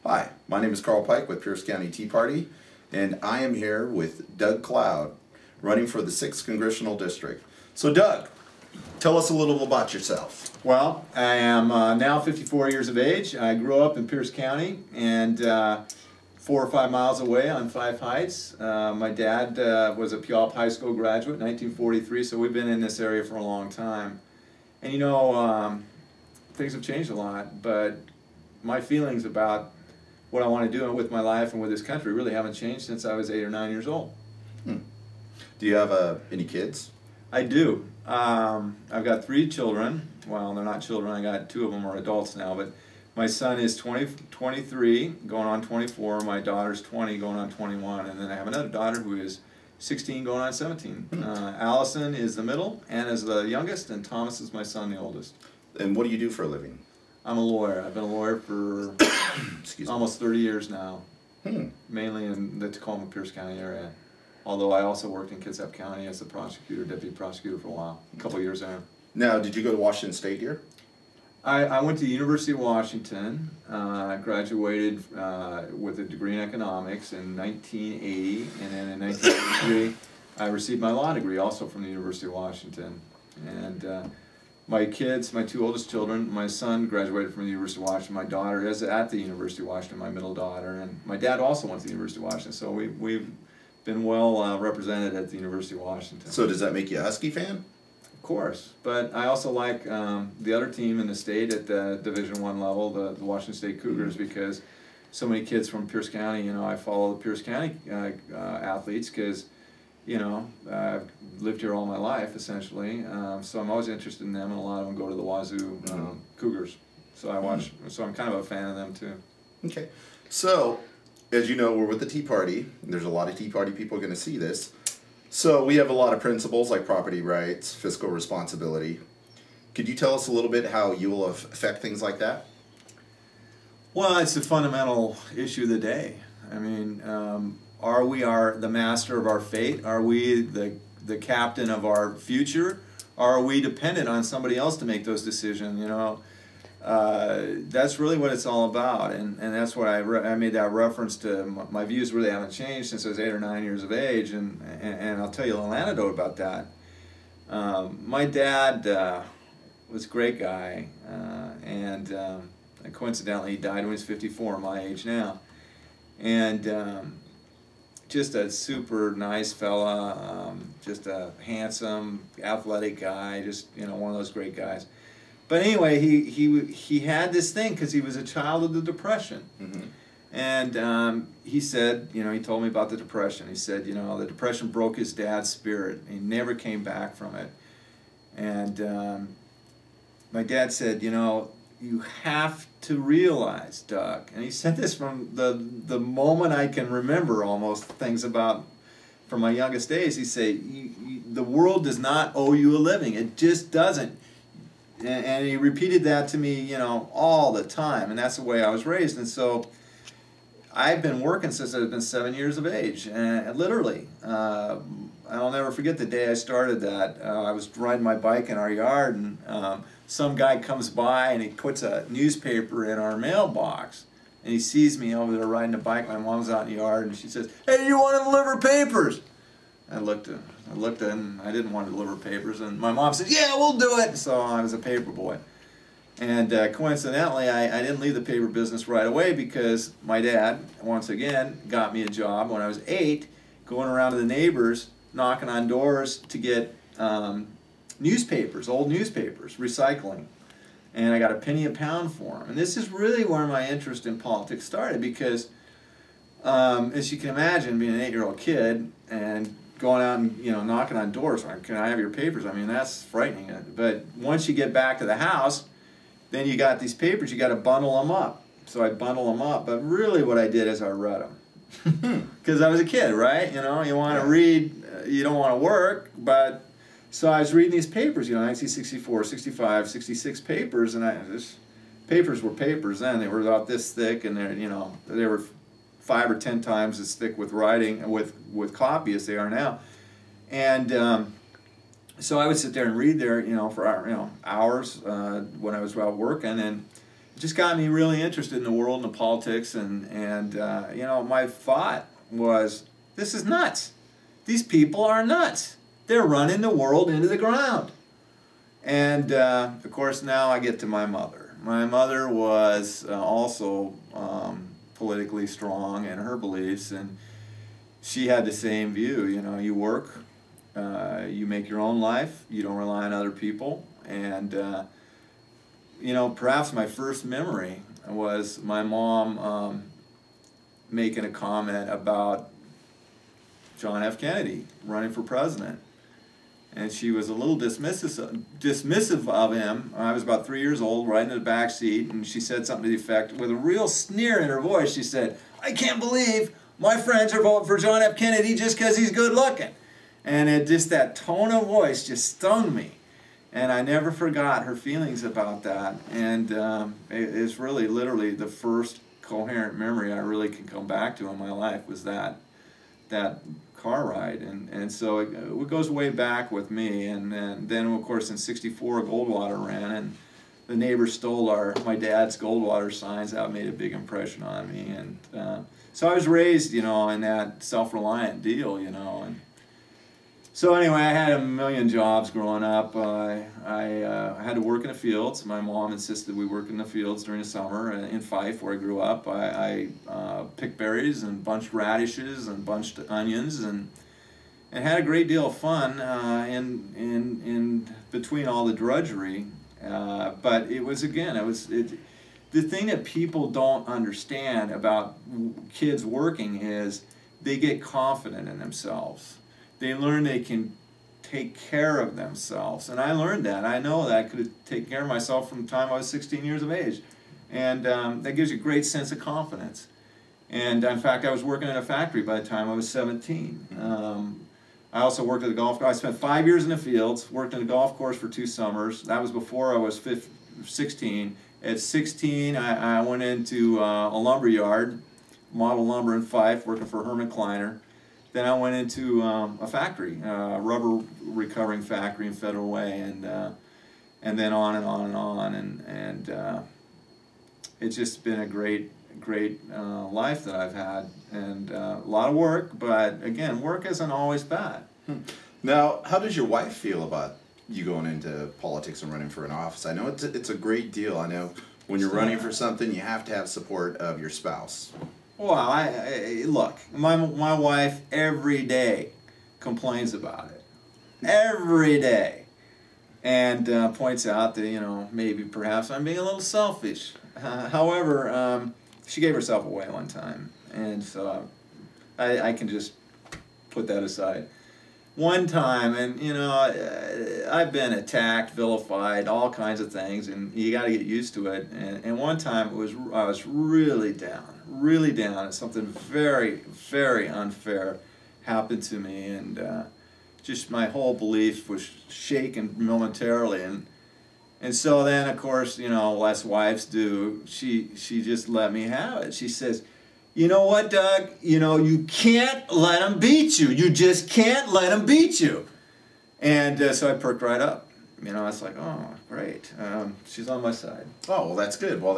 Hi, my name is Carl Pike with Pierce County Tea Party, and I am here with Doug Cloud, running for the 6th Congressional District. So Doug, tell us a little about yourself. Well, I am now 54 years of age. I grew up in Pierce County and 4 or 5 miles away on Five Heights. My dad was a Puyallup High School graduate in 1943, so we've been in this area for a long time. And you know, things have changed a lot, but my feelings about what I want to do with my life and with this country really haven't changed since I was 8 or 9 years old. Do you have any kids? I do. I've got 3 children. Well, they're not children. I got 2 of them are adults now, but my son is 23, going on 24. My daughter's 20, going on 21, and then I have another daughter who is 16, going on 17. Allison is the middle, Anna is the youngest, and Thomas is my son, the oldest. And what do you do for a living? I'm a lawyer. I've been a lawyer for almost 30 years now, mainly in the Tacoma-Pierce County area. Although I also worked in Kitsap County as a prosecutor, deputy prosecutor for a while, a couple of years there. Now, did you go to Washington State here? I went to the University of Washington. I graduated with a degree in economics in 1980, and then in 1983 I received my law degree also from the University of Washington. And my kids, my 2 oldest children, my son graduated from the University of Washington, my daughter is at the University of Washington, my middle daughter, and my dad also went to the University of Washington, so we've been well represented at the University of Washington. So does that make you a Husky fan? Of course, but I also like the other team in the state at the Division I level, the Washington State Cougars, because so many kids from Pierce County, you know, I follow the Pierce County athletes because, you know, I've lived here all my life, essentially, so I'm always interested in them, and a lot of them go to the Wazoo Cougars, so I watch, so I'm kind of a fan of them too. Okay, so as you know, we're with the Tea Party. There's a lot of Tea Party people going to see this. So we have a lot of principles like property rights, fiscal responsibility. Could you tell us a little bit how you will affect things like that? Well, it's the fundamental issue of the day. I mean, are we the master of our fate? Are we the captain of our future? Or are we dependent on somebody else to make those decisions? You know, that's really what it's all about, and that's what I made that reference to. My views really haven't changed since I was 8 or 9 years of age, and I'll tell you a little anecdote about that. My dad was a great guy, and coincidentally he died when he was 54, my age now, and just a super nice fella, just a handsome, athletic guy, just, you know, one of those great guys. But anyway, he had this thing because he was a child of the Depression. And he said, you know, he told me about the Depression. He said, you know, the Depression broke his dad's spirit. He never came back from it. And my dad said, you know, you have to realize, Doug, and he said this from the moment I can remember almost things about from my youngest days. He said, the world does not owe you a living. It just doesn't. And he repeated that to me, you know, all the time, and that's the way I was raised. And so I've been working since I've been 7 years of age, and literally. I'll never forget the day I started that. I was riding my bike in our yard, and some guy comes by and he puts a newspaper in our mailbox, and he sees me over there riding a bike. My mom's out in the yard, and she says, "Hey, you want to deliver papers?" I looked at him, I didn't want to deliver papers, and my mom said, "Yeah, we'll do it." So I was a paper boy. And coincidentally, I didn't leave the paper business right away because my dad, once again, got me a job when I was 8, going around to the neighbors, knocking on doors to get newspapers, old newspapers, recycling. And I got a penny a pound for them. And this is really where my interest in politics started because, as you can imagine, being an 8-year-old kid and going out and, you know, knocking on doors, "Can I have your papers?" I mean, that's frightening. But once you get back to the house, then you got these papers, you got to bundle them up. So I bundle them up, but really what I did is I read them. Because I was a kid, right? You know, you want to read, you don't want to work, but so I was reading these papers, you know, 1964, 65, 66 papers, and papers were papers then. They were about this thick, and they're, you know, they were 5 or 10 times as thick with writing, with copy as they are now. And so I would sit there and read there, you know, for, you know, hours when I was out working, and just got me really interested in the world and the politics, and you know, my thought was, this is nuts. These people are nuts. They're running the world into the ground. And of course, now I get to my mother. My mother was also politically strong in her beliefs, and she had the same view. You know, you work, you make your own life, you don't rely on other people, and you know, perhaps my first memory was my mom making a comment about John F. Kennedy running for president. And she was a little dismissive of him. I was about 3 years old, riding in the back seat, and she said something to the effect, with a real sneer in her voice, she said, "I can't believe my friends are voting for John F. Kennedy just because he's good looking." And it just, that tone of voice just stung me. And I never forgot her feelings about that. And it's really literally the first coherent memory I really can come back to in my life was that car ride. And so it goes way back with me. And then of course in '64 Goldwater ran, and the neighbors stole my dad's Goldwater signs. That made a big impression on me. And so I was raised, you know, in that self-reliant deal, you know. And so anyway, I had a million jobs growing up. I had to work in the fields. My mom insisted we work in the fields during the summer. In Fife, where I grew up, I picked berries and bunched radishes and bunched onions, and had a great deal of fun in between all the drudgery. But it was, again, the thing that people don't understand about kids working is they get confident in themselves. They learn they can take care of themselves. And I learned that. I know that I could have taken care of myself from the time I was 16 years of age. And that gives you a great sense of confidence. And in fact, I was working in a factory by the time I was 17. I also worked at a golf course. I spent 5 years in the fields, worked in a golf course for 2 summers. That was before I was 16. At 16, I went into a lumber yard, model lumber in Fife, working for Herman Kleiner. Then I went into a factory, a rubber recovering factory in Federal Way, and then on and on and on, and it's just been a great life that I've had, and a lot of work, but again, work isn't always bad. Now, how does your wife feel about you going into politics and running for an office? I know it's a great deal. I know when you're running for something, you have to have support of your spouse. Well, look, my wife every day complains about it, every day, and points out that, you know, maybe perhaps I'm being a little selfish. However, she gave herself away one time, and so I can just put that aside. One time, and you know, I've been attacked, vilified, all kinds of things, and you got to get used to it. And one time I was really down, and something very, very unfair happened to me, and just my whole belief was shaken momentarily. And so then, of course, you know, as wives do, she just let me have it. She says, "You know what, Doug? You know, you can't let them beat you. You just can't let them beat you." And so I perked right up. You know, I was like, oh, great. She's on my side. Oh, well, that's good. Well,